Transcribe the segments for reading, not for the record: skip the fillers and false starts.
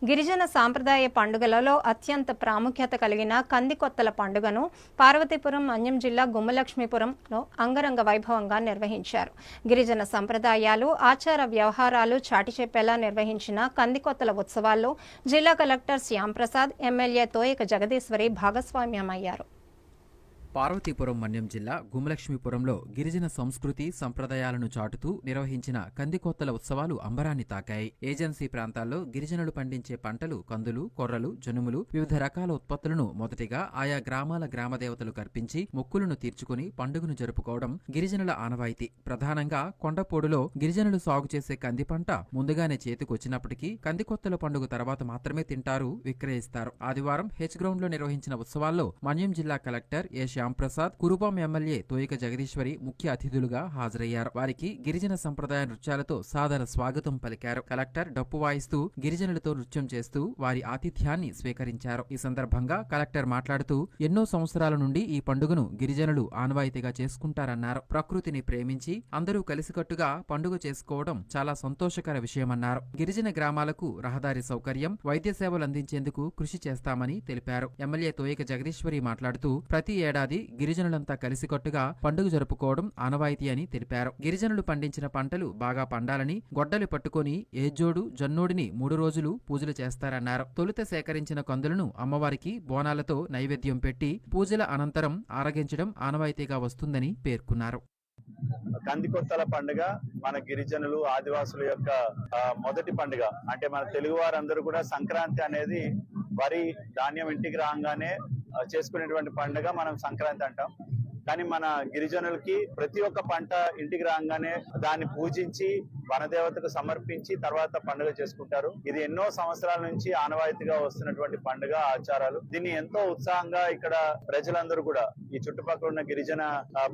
గిరిజన సాంప్రదాయ పండుగలలో అత్యంత ప్రాముఖ్యత కలిగిన కందికొత్తల పండుగను పార్వతీపురం మన్యం జిల్లా గుమ్మలక్ష్మీపురంలో అంగరంగ వైభవంగా నిర్వహించారు. గిరిజన సంప్రదాయాలు, ఆచార వ్యవహారాలు చాటి చెప్పేలా నిర్వహించిన కందికొత్తల ఉత్సవాల్లో జిల్లా కలెక్టర్ శ్యాంప్రసాద్, ఎమ్మెల్యే తోయక జగదీశ్వరి భాగస్వామ్యమయ్యారు. పార్వతీపురం మన్యం జిల్లా గుమ్మలక్ష్మీపురంలో గిరిజన సంస్కృతి సంప్రదాయాలను చాటుతూ నిర్వహించిన కందికొత్తల ఉత్సవాలు అంబరాన్ని తాకాయి. ఏజెన్సీ ప్రాంతాల్లో గిరిజనులు పండించే పంటలు, కందులు, కొర్రలు, జనుములు, వివిధ రకాల ఉత్పత్తులను మొదటిగా ఆయా గ్రామాల గ్రామదేవతలు కర్పించి మొక్కులను తీర్చుకుని పండుగను జరుపుకోవడం గిరిజనుల ఆనవాయితీ. ప్రధానంగా కొండపోడులో గిరిజనులు సాగు చేసే కంది పంట ముందుగానే చేతికొచ్చినప్పటికీ కందికొత్తల పండుగ తర్వాత మాత్రమే తింటారు, విక్రయిస్తారు. ఆదివారం హెచ్ గ్రౌండ్ లో నిర్వహించిన ఉత్సవాల్లో మన్యం జిల్లా కలెక్టర్ ఏ శ్యాంప్రసాద్, కురుపాం ఎమ్మెల్యే తోయక జగదీశ్వరి ముఖ్య అతిథులుగా హాజరయ్యారు. వారికి గిరిజన సంప్రదాయ నృత్యాలతో సాదర స్వాగతం పలికారు. కలెక్టర్ డప్పు వాయిస్తూ గిరిజనులతో నృత్యం చేస్తూ వారి ఆతిథ్యాన్ని స్వీకరించారు. ఈ సందర్భంగా కలెక్టర్ మాట్లాడుతూ ఎన్నో సంవత్సరాల నుండి ఈ పండుగను గిరిజనులు ఆనవాయితీగా చేసుకుంటారన్నారు. ప్రకృతిని ప్రేమించి అందరూ కలిసికట్టుగా పండుగ చేసుకోవడం చాలా సంతోషకర విషయమన్నారు. గిరిజన గ్రామాలకు రహదారి సౌకర్యం, వైద్య సేవలు అందించేందుకు కృషి చేస్తామని తెలిపారు. ఎమ్మెల్యే తోయక జగదీశ్వరి మాట్లాడుతూ ప్రతి ఏడాది గిరిజనులంతా కలిసికట్టుగా పండుగ జరుపుకోవడం ఆనవాయితీ అని తెలిపారు. గిరిజనులు పండించిన పంటలు బాగా పండాలని గొడ్డలి పట్టుకుని ఏజోడు, జన్నోడిని 3 రోజులు పూజలు చేస్తారన్నారు. తొలుత సేకరించిన కందులను అమ్మవారికి బోనాలతో నైవేద్యం పెట్టి పూజల అనంతరం ఆరగించడం ఆనవాయితీగా వస్తుందని పేర్కొన్నారు. కందికొత్తల పండుగ మన గిరిజనులు, ఆదివాసుల యొక్క మొదటి పండుగ. అంటే మన తెలుగు వారందరూ కూడా సంక్రాంతి అనేది వరి ధాన్యం ఇంటికి రాగానే చేసుకునేటువంటి పండుగ మనం సంక్రాంతి అంటాం. కానీ మన గిరిజనులకి ప్రతి ఒక్క పంట ఇంటికి రాగానే దాన్ని పూజించి వనదేవతకు సమర్పించి తర్వాత పండుగ చేసుకుంటారు. ఇది ఎన్నో సంవత్సరాల నుంచి ఆనవాయితీగా వస్తున్నటువంటి పండుగ, ఆచారాలు. దీన్ని ఎంతో ఉత్సాహంగా ఇక్కడ ప్రజలందరూ కూడా, ఈ చుట్టుపక్కల ఉన్న గిరిజన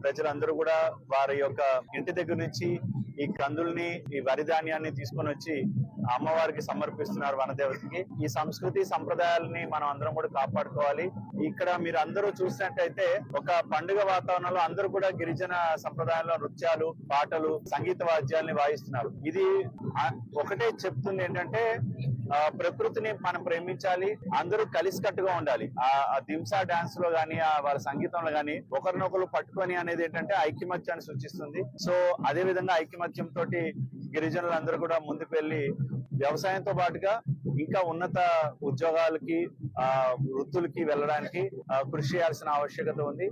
ప్రజలందరూ కూడా వారి యొక్క ఇంటి దగ్గర నుంచి ఈ కందుల్ని, ఈ వరి ధాన్యాన్ని తీసుకొని వచ్చి అమ్మవారికి సమర్పిస్తున్నారు, వనదేవతకి. ఈ సంస్కృతి సంప్రదాయాలని మనం అందరం కూడా కాపాడుకోవాలి. ఇక్కడ మీరు అందరూ చూసినట్టయితే ఒక పండుగ వాతావరణంలో అందరూ కూడా గిరిజన సంప్రదాయంలో నృత్యాలు, పాటలు, సంగీత వాద్యాలని వాయిస్తున్నారు. ఇది ఒకటే చెప్తుంది ఏంటంటే ప్రకృతిని మనం ప్రేమించాలి, అందరూ కలిసికట్టుగా ఉండాలి. ఆ దింసా డాన్స్ లో గానీ, వాళ్ళ సంగీతంలో గానీ ఒకరినొకరు పట్టుకొని అనేది ఏంటంటే ఐకమత్యాన్ని సూచిస్తుంది. సో అదే విధంగా ఐకమత్యం తోటి గిరిజనులందరూ కూడా ముందుకు వెళ్లి వ్యవసాయంతో పాటుగా ఇంకా ఉన్నత ఉద్యోగాలకి, వృత్తులకి వెళ్ళడానికి కృషి చేయాల్సిన ఆవశ్యకత ఉంది.